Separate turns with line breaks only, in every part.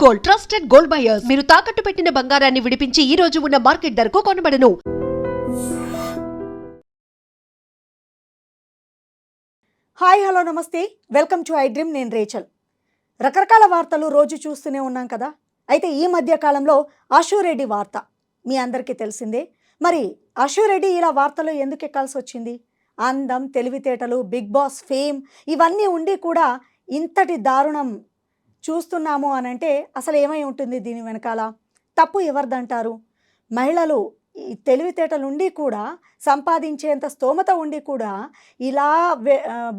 Gold, trusted gold buyers. మీరు తాకట్టు పెట్టిన బంగారాన్ని విడిపించి ఈ రోజు ఉన్న మార్కెట్ ధరకు కొనబడను.
హాయ్ హలో నమస్తే, వెల్కమ్ టు ఐ డ్రీమ్. నేను రేచల్. రకరకాల వార్తలు రోజు చూస్తూనే ఉన్నాం కదా. అయితే ఈ మధ్య కాలంలో అశురెడ్డి వార్త మీ అందరికీ తెలిసిందే. మరి అశురెడ్డి ఇలా వార్తలో ఎందుకు ఎక్కాల్సి వచ్చింది? అందం, తెలివితేటలు, బిగ్ బాస్ ఫేమ్ ఇవన్నీ ఉండి కూడా ఇంతటి దారుణం చూస్తున్నాము అని అంటే అసలు ఏమై ఉంటుంది దీని వెనకాల? తప్పు ఎవరిదంటారు? మహిళలు ఈ తెలివితేటలు ఉండి కూడా, సంపాదించేంత స్తోమత ఉండి కూడా ఇలా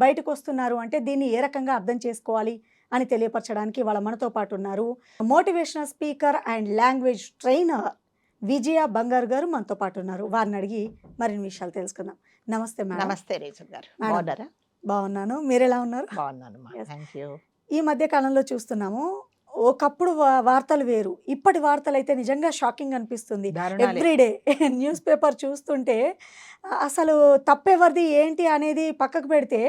బయటకు వస్తున్నారు అంటే దీన్ని ఏ రకంగా అర్థం చేసుకోవాలి అని తెలియపరచడానికి వాళ్ళ మనతో పాటు ఉన్నారు motivational speaker and language trainer Vijaya Bangaru garu మనతో పాటు ఉన్నారు. వారిని అడిగి మరిన్ని విషయాలు తెలుసుకుందాం. నమస్తే మేడం.
నమస్తే రేచల్ గారు. బాగున్నారా?
బాగున్నాను, మీరు ఎలా ఉన్నారు?
బాగున్నాను. థాంక్యూ.
ఈ మధ్య కాలంలో చూస్తున్నాము, ఒకప్పుడు వార్తలు వేరు, ఇప్పటి వార్తలు అయితే నిజంగా షాకింగ్ అనిపిస్తుంది. ఎవ్రీడే న్యూస్ పేపర్ చూస్తుంటే అసలు తప్పెవరిది ఏంటి అనేది పక్కకు పెడితే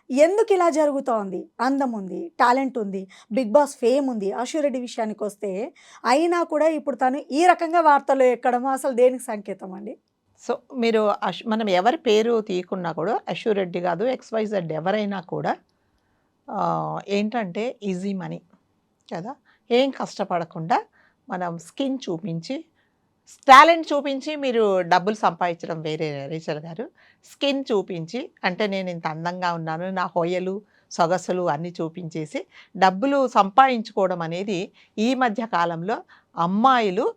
ఎందుకు ఇలా జరుగుతోంది? అందం ఉంది, టాలెంట్ ఉంది, బిగ్ బాస్ ఫేమ్ ఉంది. అశురెడ్డి విషయానికి వస్తే అయినా కూడా ఇప్పుడు తను ఈ రకంగా వార్తలు ఎక్కడమో అసలు దేనికి సంకేతం అండి?
సో మీరు మనం ఎవరి పేరు తీయకున్నా కూడా అశురెడ్డి కాదు, XYZ ఎవరైనా కూడా ఏంటంటే ఈజీ మనీ కదా. ఏం కష్టపడకుండా మనం స్కిన్ చూపించి, టాలెంట్ చూపించి మీరు డబ్బులు సంపాదించడం వేరే రేచల్ గారు. స్కిన్ చూపించి అంటే నేను ఇంత అందంగా ఉన్నాను, నా హొయలు సొగసులు అన్నీ చూపించేసి డబ్బులు సంపాదించుకోవడం అనేది ఈ మధ్య కాలంలో అమ్మాయిలు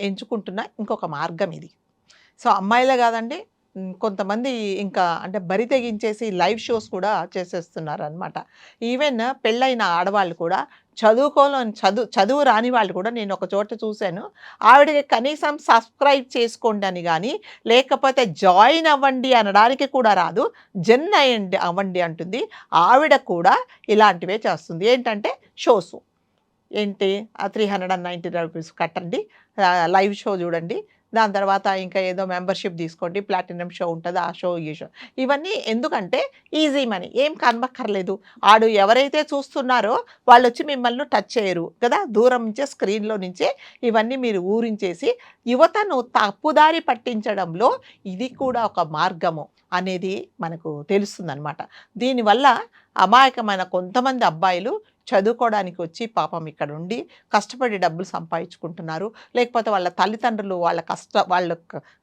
ఎంచుకుంటున్న ఇంకొక మార్గం ఇది. సో అమ్మాయిలే కాదండి, కొంతమంది ఇంకా అంటే బరి తెగించేసి లైవ్ షోస్ కూడా చేసేస్తున్నారు అనమాట. ఈవెన్ పెళ్ళైన ఆడవాళ్ళు కూడా చదువు రాని వాళ్ళు కూడా నేను ఒక చోట చూశాను. ఆవిడకి కనీసం సబ్స్క్రైబ్ చేసుకోండి అని కానీ, లేకపోతే జాయిన్ అవ్వండి అనడానికి కూడా రాదు, అవ్వండి అంటుంది. ఆవిడ కూడా ఇలాంటివే చేస్తుంది. ఏంటంటే షోసు ఏంటి, 390 రూపీస్ కట్టండి, లైవ్ షో చూడండి, దాని తర్వాత ఇంకా ఏదో మెంబర్షిప్ తీసుకోండి, ప్లాటినం షో ఉంటుంది, ఆ షో ఈ షో. ఇవన్నీ ఎందుకంటే ఈజీ మనీ, ఏం కనబక్కర్లేదు. ఆడు ఎవరైతే చూస్తున్నారో వాళ్ళు వచ్చి మిమ్మల్ని టచ్ చేయరు కదా, దూరం నుంచే స్క్రీన్లో నుంచే ఇవన్నీ మీరు ఊరించేసి యువతను తప్పుదారి పట్టించడంలో ఇది కూడా ఒక మార్గము అనేది మనకు తెలుస్తుందన్నమాట. దీనివల్ల అమాయకమైన కొంతమంది అబ్బాయిలు చదువుకోవడానికి వచ్చి పాపం ఇక్కడ ఉండి కష్టపడి డబ్బులు సంపాదించుకుంటున్నారు. లేకపోతే వాళ్ళ తల్లిదండ్రులు వాళ్ళు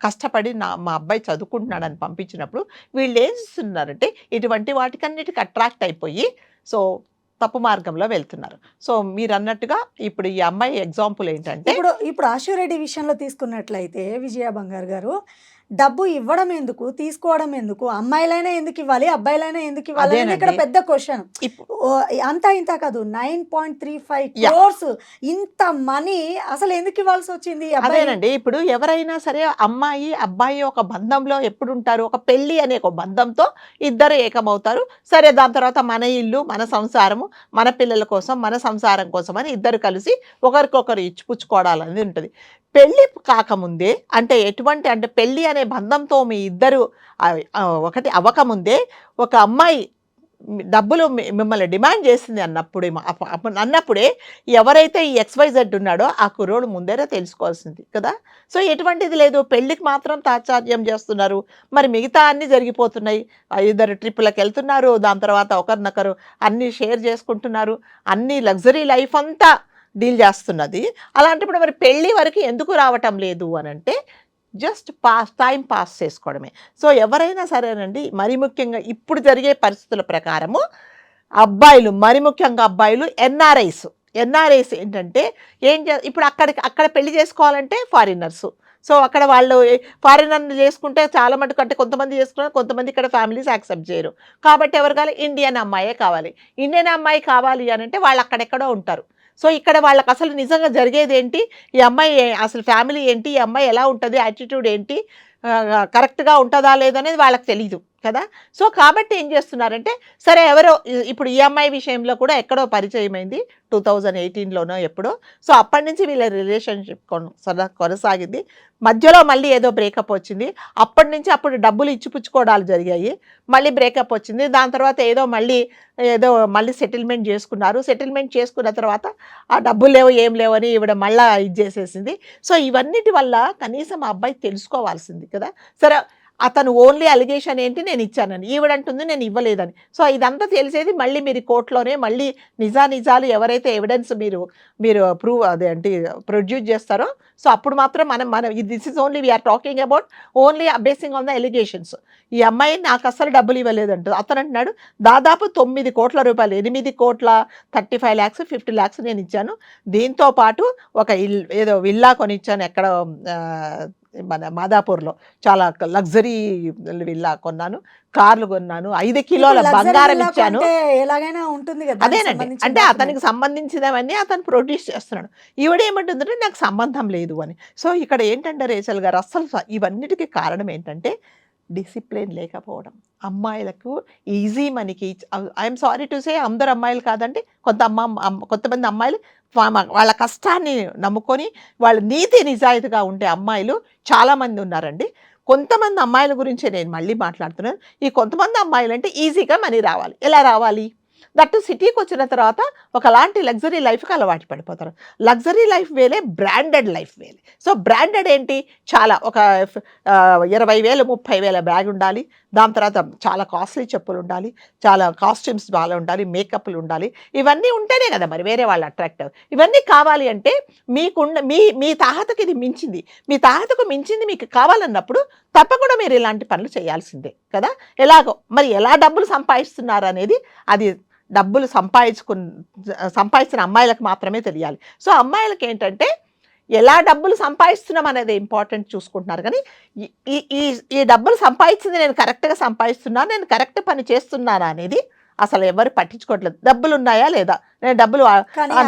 కష్టపడి మా అబ్బాయి చదువుకుంటున్నాడని పంపించినప్పుడు వీళ్ళు ఏం చేస్తున్నారంటే ఇటువంటి వాటికన్నిటికి అట్రాక్ట్ అయిపోయి సో తప్పు మార్గంలో వెళ్తున్నారు. సో మీరు అన్నట్టుగా ఇప్పుడు ఈ అమ్మాయి ఎగ్జాంపుల్ ఏంటంటే,
ఇప్పుడు అశురెడ్డి విషయంలో తీసుకున్నట్లయితే విజయ బంగారు గారు, డబ్బు ఇవ్వడం ఎందుకు, తీసుకోవడం ఎందుకు? అమ్మాయిలైనా ఎందుకు ఇవ్వాలి, అబ్బాయిలైనా ఎందుకు ఇవ్వాలి అనేది ఇక్కడ పెద్ద క్వశ్చన్. అంతా ఇంత కాదు, 9.35 crores ఇంత మనీ అసలు ఎందుకు ఇవ్వాల్సి వచ్చింది?
అదేనండి. ఇప్పుడు ఎవరైనా సరే అమ్మాయి అబ్బాయి ఒక బంధంలో ఎప్పుడు ఉంటారు, ఒక పెళ్ళి అనే ఒక బంధంతో ఇద్దరు ఏకమవుతారు. సరే, దాని తర్వాత మన ఇల్లు, మన సంసారము, మన పిల్లల కోసం, మన సంసారం కోసం అని ఇద్దరు కలిసి ఒకరికొకరు ఇచ్చిపుచ్చుకోవడాలనేది ఉంటుంది. పెళ్ళి కాకముందే అంటే అంటే పెళ్ళి అనే బంధంతో మీ ఇద్దరు ఒకటి అవ్వకముందే ఒక అమ్మాయి డబ్బులు మిమ్మల్ని డిమాండ్ చేసింది అన్నప్పుడే ఎవరైతే ఈ XYZ ఉన్నాడో ఆ కుర్రోడు ముందేనే తెలుసుకోవాల్సింది కదా. సో ఎటువంటిది లేదు, పెళ్ళికి మాత్రం తాత్సార్యం చేస్తున్నారు, మరి మిగతా అన్నీ జరిగిపోతున్నాయి. ఇద్దరు ట్రిప్పులకు వెళ్తున్నారు, దాని తర్వాత ఒకరినొకరు అన్నీ షేర్ చేసుకుంటున్నారు, అన్నీ లగ్జరీ లైఫ్ అంతా డీల్ చేస్తున్నది. అలాంటప్పుడు మరి పెళ్ళి వరకు ఎందుకు రావటం లేదు అని అంటే జస్ట్ టైం పాస్ చేసుకోవడమే. సో ఎవరైనా సరేనండి, మరి ముఖ్యంగా ఇప్పుడు జరిగే పరిస్థితుల ప్రకారము అబ్బాయిలు, మరి ముఖ్యంగా అబ్బాయిలు ఎన్ఆర్ఐస్ ఏంటంటే ఇప్పుడు అక్కడ పెళ్లి చేసుకోవాలంటే ఫారినర్సు. సో అక్కడ వాళ్ళు ఫారినర్ని చేసుకుంటే చాలా మటుకు అంటే కొంతమంది చేసుకున్నారు, కొంతమంది ఇక్కడ ఫ్యామిలీస్ యాక్సెప్ట్ చేయరు. కాబట్టి ఎవరు కావాలి, ఇండియన్ అమ్మాయే కావాలి. ఇండియన్ అమ్మాయి కావాలి అని అంటే వాళ్ళు అక్కడెక్కడో ఉంటారు. సో ఇక్కడ వాళ్ళకి అసలు నిజంగా జరిగేది ఏంటి, ఈ అమ్మాయి అసలు ఫ్యామిలీ ఏంటి, ఈ అమ్మాయి ఎలా ఉంటుంది, యాటిట్యూడ్ ఏంటి, కరెక్ట్గా ఉంటుందా లేదనేది వాళ్ళకి తెలీదు. కదా. సో కాబట్టి ఏం చేస్తున్నారంటే సరే ఎవరో ఇప్పుడు ఈ అమ్మాయి విషయంలో కూడా ఎక్కడో పరిచయం అయింది 2018లోనో ఎప్పుడో. సో అప్పటి నుంచి వీళ్ళ రిలేషన్షిప్ కొనసాగింది. మధ్యలో మళ్ళీ ఏదో బ్రేకప్ వచ్చింది. అప్పటి నుంచి అప్పుడు డబ్బులు ఇచ్చిపుచ్చుకోవడాలు జరిగాయి. మళ్ళీ బ్రేకప్ వచ్చింది. దాని తర్వాత ఏదో మళ్ళీ సెటిల్మెంట్ చేసుకున్నారు. సెటిల్మెంట్ చేసుకున్న తర్వాత ఆ డబ్బులు లేవు ఏం లేవు అని ఈవిడ మళ్ళీ ఇది చేసేసింది. సో ఇవన్నిటి వల్ల కనీసం ఆ అబ్బాయి తెలుసుకోవాల్సింది కదా. సరే అతను ఓన్లీ అలిగేషన్ ఏంటి నేను ఇచ్చానని, ఈవిడంటుంది నేను ఇవ్వలేదని. సో ఇదంతా తెలిసేది మళ్ళీ మీరు కోర్టులోనే మళ్ళీ నిజాలు ఎవరైతే ఎవిడెన్స్ మీరు ప్రూవ్ అదేంటి ప్రొడ్యూస్ చేస్తారో సో అప్పుడు మాత్రం మనం this is only we're talking about only basing on the allegations. ఈ అమ్మాయి నాకు అసలు డబ్బులు ఇవ్వలేదంట. అతను అంటున్నాడు దాదాపు 9 కోట్ల రూపాయలు, 8,35,00,000 50 lakhs నేను ఇచ్చాను. దీంతో పాటు ఒక ఏదో విల్లా కొనిచ్చాను ఎక్కడ మన మాదాపూర్లో, చాలా లగ్జరీ విల్లా కొన్నాను, కార్లు కొన్నాను, 5 కిలోల బంగారం ఇచ్చాను.
ఎలాగైనా ఉంటుంది కదా.
అదేనండి, అంటే అతనికి సంబంధించినవన్నీ అతను ప్రొడ్యూస్ చేస్తున్నాడు. ఈవిడేమంటుందంటే నాకు సంబంధం లేదు అని. సో ఇక్కడ ఏంటంటే రేచల్ గారు అస్సలు ఇవన్నిటికీ కారణం ఏంటంటే డిసిప్లిన్ లేకపోవడం. అమ్మాయిలకు ఈజీ మనీకి, ఐఎమ్ సారీ టు సే అందరు అమ్మాయిలు కాదండి, కొంతమంది అమ్మాయిలు వాళ్ళ కష్టాన్ని నమ్ముకొని వాళ్ళ నీతి నిజాయితీగా ఉండే అమ్మాయిలు చాలామంది ఉన్నారండి. కొంతమంది అమ్మాయిల గురించే నేను మళ్ళీ మాట్లాడుతున్నాను. ఈ కొంతమంది అమ్మాయిలు అంటే ఈజీగా మనీ రావాలి. ఎలా రావాలి? దట్టు సిటీకి వచ్చిన తర్వాత ఒకలాంటి లగ్జరీ లైఫ్కి అలవాటు పడిపోతారు. లగ్జరీ లైఫ్ వేలే, బ్రాండెడ్ లైఫ్ వేలే. సో బ్రాండెడ్ ఏంటి, చాలా ఒక 20,000 30,000 బ్యాగ్ ఉండాలి. దాని తర్వాత చాలా కాస్ట్లీ చెప్పులు ఉండాలి, చాలా కాస్ట్యూమ్స్ బాగా ఉండాలి, మేకప్లు ఉండాలి. ఇవన్నీ ఉంటేనే కదా మరి వేరే వాళ్ళు అట్రాక్టివ్. ఇవన్నీ కావాలి అంటే మీ తాహతకు ఇది మించింది, మీ తాహతకు మించింది మీకు కావాలన్నప్పుడు తప్పకుండా మీరు ఇలాంటి పనులు చేయాల్సిందే కదా. ఎలాగో మరి ఎలా డబ్బులు సంపాదిస్తున్నారు అనేది అది డబ్బులు సంపాదించిన అమ్మాయిలకు మాత్రమే తెలియాలి. సో అమ్మాయిలకి ఏంటంటే ఎలా డబ్బులు సంపాదిస్తున్నాం అనేది ఇంపార్టెంట్ చూసుకుంటున్నారు. కానీ ఈ డబ్బులు సంపాదించింది నేను కరెక్ట్గా సంపాదిస్తున్నాను, నేను కరెక్ట్ పని చేస్తున్నానా అనేది అసలు ఎవరు పట్టించుకోవట్లేదు. డబ్బులు ఉన్నాయా లేదా, నేను డబ్బులు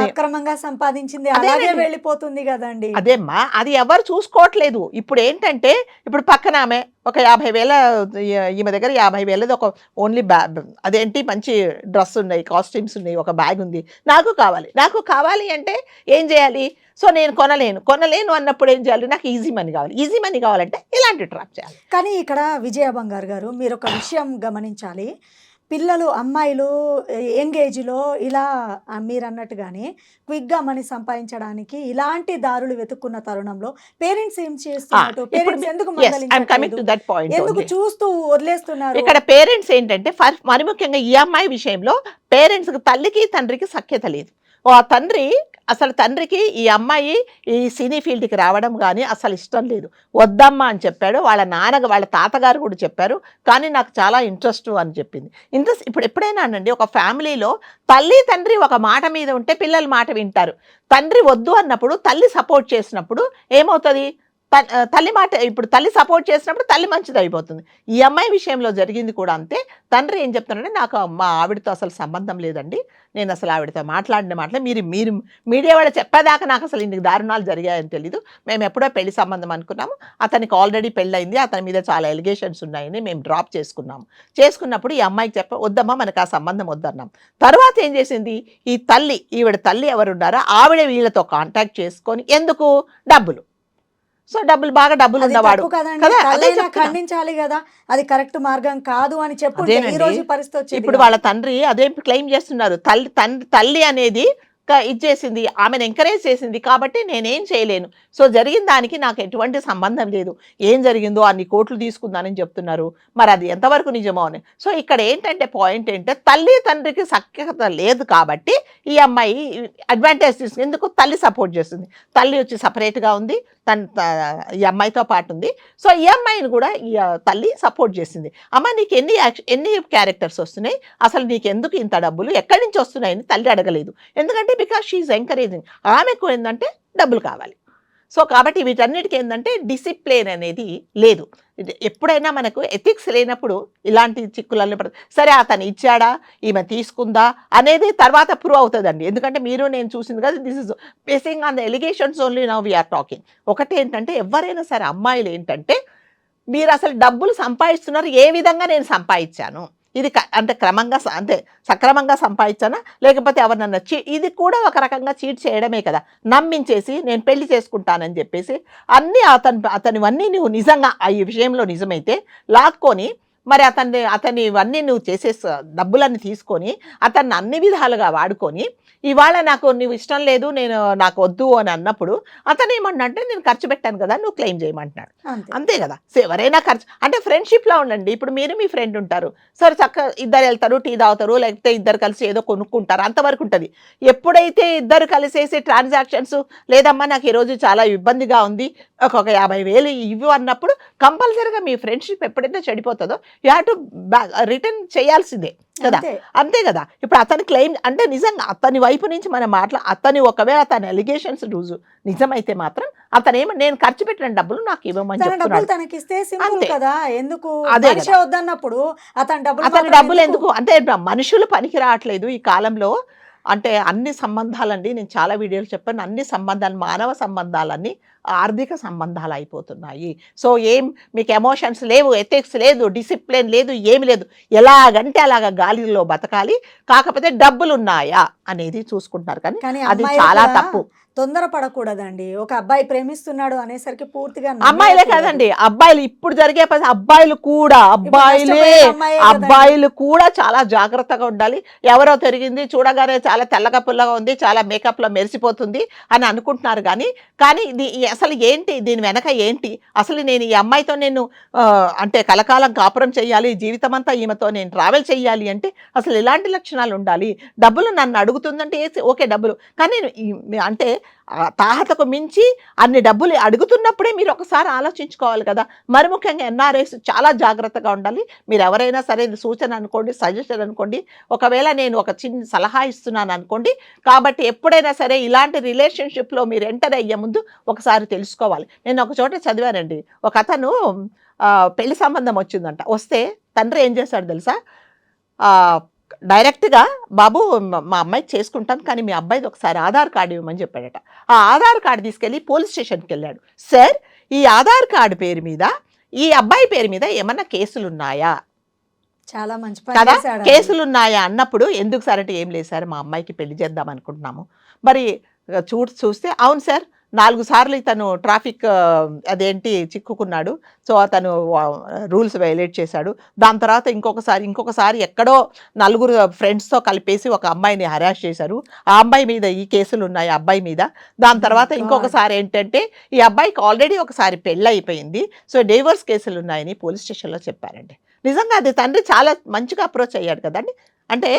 అక్రమంగా సంపాదించింది అలాగే వెళ్ళిపోతుంది కదండి.
అదేమ్మా, అది ఎవరు చూసుకోవట్లేదు. ఇప్పుడు ఏంటంటే ఇప్పుడు పక్కన ఆమె ఒక 50,000, ఈమె దగ్గర 50,000 ఒక ఓన్లీ అదేంటి మంచి డ్రెస్ ఉన్నాయి, కాస్ట్యూమ్స్ ఉన్నాయి, ఒక బ్యాగ్ ఉంది, నాకు కావాలి అంటే ఏం చేయాలి? సో నేను కొనలేను అన్నప్పుడు ఏం చేయాలి? నాకు ఈజీ మనీ కావాలంటే ఇలాంటి ట్రాప్ చేయాలి.
కానీ ఇక్కడ విజయ బంగారు గారు మీరు ఒక విషయం గమనించాలి. పిల్లలు అమ్మాయిలు యంగ్ ఏజ్లో ఇలా మీరు అన్నట్టుగానే క్విక్గా మనీ సంపాదించడానికి ఇలాంటి దారులు వెతుక్కున్న తరుణంలో పేరెంట్స్ ఏం చేస్తున్నారు? పేరెంట్స్ ఎందుకు ఎందుకు చూస్తూ వదిలేస్తున్నారు?
ఇక్కడ పేరెంట్స్ ఏంటంటే మరి ముఖ్యంగా ఈ అమ్మాయి విషయంలో పేరెంట్స్కి, తల్లికి తండ్రికి సఖ్యత లేదు. తండ్రికి ఈ అమ్మాయి ఈ సినీ ఫీల్డ్కి రావడం కానీ అసలు ఇష్టం లేదు, వద్దమ్మా అని చెప్పాడు. వాళ్ళ తాతగారు కూడా చెప్పారు, కానీ నాకు చాలా ఇంట్రెస్ట్ అని చెప్పింది. ఇప్పుడు ఎప్పుడైనా అనండి, ఒక ఫ్యామిలీలో తల్లి తండ్రి ఒక మాట మీద ఉంటే పిల్లలు మాట వింటారు. తండ్రి వద్దు అన్నప్పుడు, తల్లి సపోర్ట్ చేసినప్పుడు ఏమవుతుంది? ఇప్పుడు తల్లి సపోర్ట్ చేసినప్పుడు తల్లి మంచిది అయిపోతుంది. ఈ అమ్మాయి విషయంలో జరిగింది కూడా అంతే. తండ్రి ఏం చెప్తున్నాడంటే నాకు మా ఆవిడతో అసలు సంబంధం లేదండి, నేను అసలు ఆవిడతో మాట్లాడిన మీరు మీడియా వాళ్ళు చెప్పేదాకా నాకు అసలు ఇన్ని దారుణాలు జరిగాయని తెలీదు. మేము ఎప్పుడో పెళ్లి సంబంధం అనుకున్నాము, అతనికి ఆల్రెడీ పెళ్ళయింది, అతని మీద చాలా ఎలిగేషన్స్ ఉన్నాయని మేము డ్రాప్ చేసుకున్నప్పుడు ఈ అమ్మాయికి వద్దమ్మా మనకు ఆ సంబంధం వద్దన్నాం. తర్వాత ఏం చేసింది ఈవిడ తల్లి ఎవరున్నారో ఆవిడ వీళ్ళతో కాంటాక్ట్ చేసుకొని, ఎందుకు? డబ్బులు. సో డబ్బులు ఉన్నవాడు
ఖండించాలి కదా, అది కరెక్ట్ మార్గం కాదు అని చెప్పి ఈ రోజు పరిస్థితి.
ఇప్పుడు వాళ్ళ తండ్రి అదే క్లెయిమ్ చేస్తున్నారు, తల్లి అనేది ఇచ్చేసింది, ఆమెను ఎంకరేజ్ చేసింది కాబట్టి నేనేం చేయలేను, సో జరిగిన దానికి నాకు ఎటువంటి సంబంధం లేదు, ఏం జరిగిందో అన్ని కోట్లు తీసుకుందానని చెప్తున్నారు. మరి అది ఎంతవరకు నిజమో అని. సో ఇక్కడ ఏంటంటే పాయింట్ ఏంటంటే తల్లి తండ్రికి సఖ్యత లేదు కాబట్టి ఈ అమ్మాయి అడ్వాంటేజ్ తీసుకుని, ఎందుకు? తల్లి సపోర్ట్ చేస్తుంది, తల్లి వచ్చి సపరేట్గా ఉంది, ఈ అమ్మాయితో పాటు ఉంది. సో ఈ అమ్మాయిని కూడా ఈ తల్లి సపోర్ట్ చేసింది. అమ్మ నీకు ఎన్ని క్యారెక్టర్స్ వస్తున్నాయి, అసలు నీకు ఎందుకు ఇంత డబ్బులు ఎక్కడి నుంచి వస్తున్నాయని తల్లి అడగలేదు. ఎందుకంటే బికాస్ షీఈస్ ఎంకరేజింగ్. ఆమెకు ఏంటంటే డబ్బులు కావాలి. సో కాబట్టి వీటన్నిటికీ ఏంటంటే డిసిప్లిన్ అనేది లేదు. ఎప్పుడైనా మనకు ఎథిక్స్ లేనప్పుడు ఇలాంటి చిక్కులలో సరే అతను ఇచ్చాడా, ఈమె తీసుకుందా అనేది తర్వాత ప్రూవ్ అవుతుందండి. ఎందుకంటే నేను చూసింది కదా, this is basing on the allegations only now we're talking. ఒకటి ఏంటంటే ఎవరైనా సరే అమ్మాయిలు ఏంటంటే మీరు అసలు డబ్బులు సంపాదిస్తున్నారు, ఏ విధంగా నేను సంపాదించాను, ఇది అంటే క్రమంగా అంటే సక్రమంగా సంపాదించానా లేకపోతే ఎవరినన్నా ఇది కూడా ఒక రకంగా చీట్ చేయడమే కదా. నమ్మించేసి నేను పెళ్లి చేసుకుంటానని చెప్పేసి అన్నీ అతనివన్నీ నువ్వు నిజంగా ఈ విషయంలో నిజమైతే లాక్కొని మరి అతని ఇవన్నీ నువ్వు చేసే డబ్బులన్నీ తీసుకొని అతన్ని అన్ని విధాలుగా వాడుకొని ఇవాళ నువ్వు ఇష్టం లేదు, నాకు వద్దు అని అన్నప్పుడు అతను ఏమన్నా నేను ఖర్చు పెట్టాను కదా, నువ్వు క్లెయిమ్ చేయమంటున్నాడు. అంతే కదా. సో ఎవరైనా ఖర్చు అంటే ఫ్రెండ్షిప్లో ఉండండి. ఇప్పుడు మీరు మీ ఫ్రెండ్ ఉంటారు, సరే చక్కగా ఇద్దరు వెళ్తారు, టీ తాగుతారు, లేకపోతే ఇద్దరు కలిసి ఏదో కొనుక్కుంటారు, అంతవరకు ఉంటుంది. ఎప్పుడైతే ఇద్దరు కలిసేసి ట్రాన్సాక్షన్స్ లేదమ్మా నాకు ఈరోజు చాలా ఇబ్బందిగా ఉంది, ఒక 50,000 ఇవ్వు అన్నప్పుడు కంపల్సరీగా మీ ఫ్రెండ్షిప్ ఎప్పుడైతే చెడిపోతుందో యూ హ్యావ్ టు రిటర్న్ చేయాల్సిందే కదా. అంతే కదా. ఇప్పుడు అతని క్లెయిమ్ అంటే నిజంగా అతని వైపు నుంచి మనం ఒకవేళ అతని అలిగేషన్స్ నిజమైతే మాత్రం అతనేమో నేను ఖర్చు పెట్టిన డబ్బులు నాకు ఇవ్వమని అతని డబ్బులు ఎందుకు అంటే మనుషులు పనికి రావట్లేదు ఈ కాలంలో. అంటే అన్ని సంబంధాలండి, నేను చాలా వీడియోలు చెప్పాను, అన్ని సంబంధాలు మానవ సంబంధాలన్నీ ఆర్థిక సంబంధాలు అయిపోతున్నాయి. సో మీకు ఎమోషన్స్ లేవు, ఎథిక్స్ లేదు, డిసిప్లిన్ లేదు, ఏమి లేదు, ఎలాగంటే అలాగ గాలిలో బతకాలి. కాకపోతే డబ్బులు ఉన్నాయా అనేది చూసుకుంటారు, కానీ అది చాలా తప్పు.
తొందరపడకూడదండి. ఒక అబ్బాయి ప్రేమిస్తున్నాడు అనేసరికి పూర్తిగా
అమ్మాయిలే కాదండి, అబ్బాయిలు ఇప్పుడు జరిగే అబ్బాయిలు కూడా చాలా జాగ్రత్తగా ఉండాలి. ఎవరో తిరిగింది చూడగానే చాలా తెల్లగా పుల్లగా ఉంది, చాలా మేకప్ లో మెరిసిపోతుంది అని అనుకుంటున్నారు. కానీ ఇది అసలు ఏంటి, దీని వెనక ఏంటి, అసలు నేను ఈ అమ్మాయితో అంటే కలకాలం కాపురం చెయ్యాలి, జీవితం అంతా ఈమెతో నేను ట్రావెల్ చెయ్యాలి అంటే అసలు ఎలాంటి లక్షణాలు ఉండాలి. డబ్బులు నన్ను అడుగుతుందంటే ఓకే డబ్బులు, కానీ అంటే తాహతకు మించి అన్ని డబ్బులు అడుగుతున్నప్పుడే మీరు ఒకసారి ఆలోచించుకోవాలి కదా. మరి ముఖ్యంగా ఎన్ఆర్ఐస్ చాలా జాగ్రత్తగా ఉండాలి. మీరు ఎవరైనా సరే సూచన అనుకోండి, సజెషన్ అనుకోండి, ఒకవేళ నేను ఒక చిన్న సలహా ఇస్తున్నాను అనుకోండి. కాబట్టి ఎప్పుడైనా సరే ఇలాంటి రిలేషన్షిప్లో మీరు ఎంటర్ అయ్యే ముందు ఒకసారి తెలుసుకోవాలి. నేను ఒక చోట చదివానండి, ఒక అతను పెళ్లి సంబంధం వచ్చిందంట. వస్తే తండ్రి ఏం చేశాడు తెలుసా, డైరెక్ట్గా బాబు మా అమ్మాయికి చేసుకుంటాను, కానీ మీ అబ్బాయిది ఒకసారి ఆధార్ కార్డు ఇవ్వమని చెప్పాడట. ఆ ఆధార్ కార్డు తీసుకెళ్ళి పోలీస్ స్టేషన్కి వెళ్ళాడు. సార్ ఈ ఆధార్ కార్డు పేరు మీద ఈ అబ్బాయి పేరు మీద ఏమన్నా కేసులు ఉన్నాయా,
చాలా మంచి
కదా, కేసులు ఉన్నాయా అన్నప్పుడు ఎందుకు సార్ అంటే ఏం లేదు సార్ మా అమ్మాయికి పెళ్లి చేద్దాం అనుకుంటున్నాము. మరి చూస్తే అవును సార్ 4 సార్లు ఇతను ట్రాఫిక్ అదేంటి చిక్కుకున్నాడు, సో అతను రూల్స్ వైలేట్ చేశాడు. దాని తర్వాత ఇంకొకసారి ఎక్కడో 4 ఫ్రెండ్స్తో కలిపేసి ఒక అమ్మాయిని హరాస్ చేశారు, ఆ అమ్మాయి మీద ఈ కేసులు ఉన్నాయి అబ్బాయి మీద. దాని తర్వాత ఇంకొకసారి ఏంటంటే ఈ అబ్బాయికి ఆల్రెడీ ఒకసారి పెళ్ళి అయిపోయింది, సో డైవర్స్ కేసులు ఉన్నాయని పోలీస్ స్టేషన్లో చెప్పారండి. నిజంగా అది తండ్రి చాలా మంచిగా అప్రోచ్ అయ్యాడు కదండి. అంటే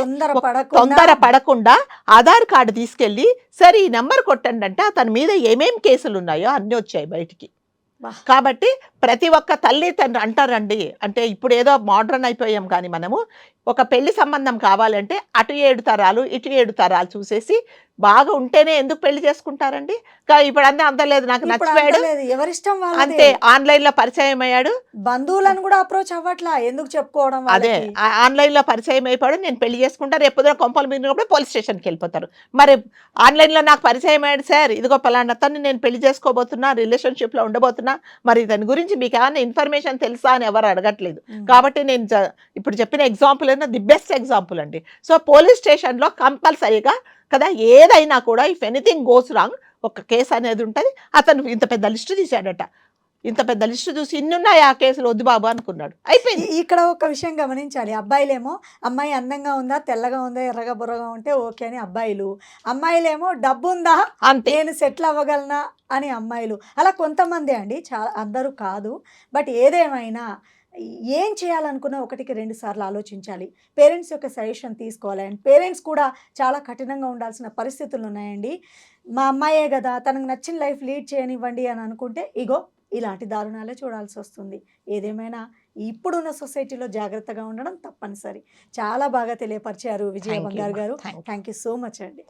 తొందర పడకుండా ఆధార్ కార్డు తీసుకెళ్ళి సరే ఈ నెంబర్ కొట్టండి అంటే అతని మీద ఏమేం కేసులు ఉన్నాయో అన్నీ వచ్చాయి బయటికి. కాబట్టి ప్రతి ఒక్క తల్లి తండ్రి అంటారండి, అంటే ఇప్పుడు ఏదో మోడ్రన్ అయిపోయాం, కానీ మనము ఒక పెళ్లి సంబంధం కావాలంటే అటు 7 తరాలు ఇటు 7 తరాలు చూసేసి బాగా ఉంటేనే ఎందుకు పెళ్లి చేసుకుంటారండి. ఇప్పుడు అన్నీ అందలేదు, నాకు నచ్చిపోయాడు,
ఎవరిష్టం
అంతే, ఆన్లైన్ లో పరిచయం అయ్యాడు,
బంధువులను కూడా అప్రోచ్ అవ్వట్లా, ఎందుకు చెప్పుకోవడం,
అదే ఆన్లైన్ లో పరిచయం అయిపోయాడు, నేను పెళ్లి చేసుకుంటారు, ఎప్పుడో కొంపలు మీరినప్పుడు పోలీస్ స్టేషన్కి వెళ్ళిపోతారు. మరి ఆన్లైన్ లో నాకు పరిచయం అయ్యాడు సార్, ఇదిగో పలానా అతన్ని నేను పెళ్లి చేసుకోబోతున్నా, రిలేషన్షిప్ లో ఉండబోతున్నా, మరి దాని గురించి మీకు ఏమైనా ఇన్ఫర్మేషన్ తెలుసా అని ఎవరు అడగట్లేదు. కాబట్టి నేను ఇప్పుడు చెప్పిన ఎగ్జాంపుల్ ది బెస్ట్ ఎగ్జాంపుల్ అండి. సో పోలీస్ స్టేషన్లో కంపల్సరీగా కదా ఏదైనా కూడా ఇఫ్ ఎనీథింగ్ గోస్ రాంగ్ ఒక కేసు అనేది ఉంటుంది. అతను ఇంత పెద్ద లిస్టు తీశాడట, ఇంత పెద్ద లిస్టు చూసి ఇన్నున్నాయి ఆ కేసులు, వద్దు బాబు అనుకున్నాడు, అయిపోయింది.
ఇక్కడ ఒక విషయం గమనించాలి, అబ్బాయిలేమో అమ్మాయి అందంగా ఉందా, తెల్లగా ఉందా, ఎర్రగా బుర్రగా ఉంటే ఓకే అని అబ్బాయిలు, అమ్మాయిలేమో డబ్బు ఉందా, నేను సెటిల్ అవ్వగలనా అని అమ్మాయిలు. అలా కొంతమంది అండి, చాలా అందరూ కాదు. బట్ ఏదేమైనా ఏం చేయాలనుకున్నా 1-2 సార్లు ఆలోచించాలి. పేరెంట్స్ యొక్క సజెషన్ తీసుకోవాలి. అండ్ పేరెంట్స్ కూడా చాలా కఠినంగా ఉండాల్సిన పరిస్థితులు ఉన్నాయండి. మా అమ్మాయే కదా, తనకు నచ్చిన లైఫ్ లీడ్ చేయనివ్వండి అని అనుకుంటే ఇగో ఇలాంటి దారుణాలే చూడాల్సి వస్తుంది. ఏదేమైనా ఇప్పుడున్న సొసైటీలో జాగ్రత్తగా ఉండడం తప్పనిసరి. చాలా బాగా తెలియపరిచారు విజయ బంగారు గారు. థ్యాంక్ యూ సో మచ్ అండి.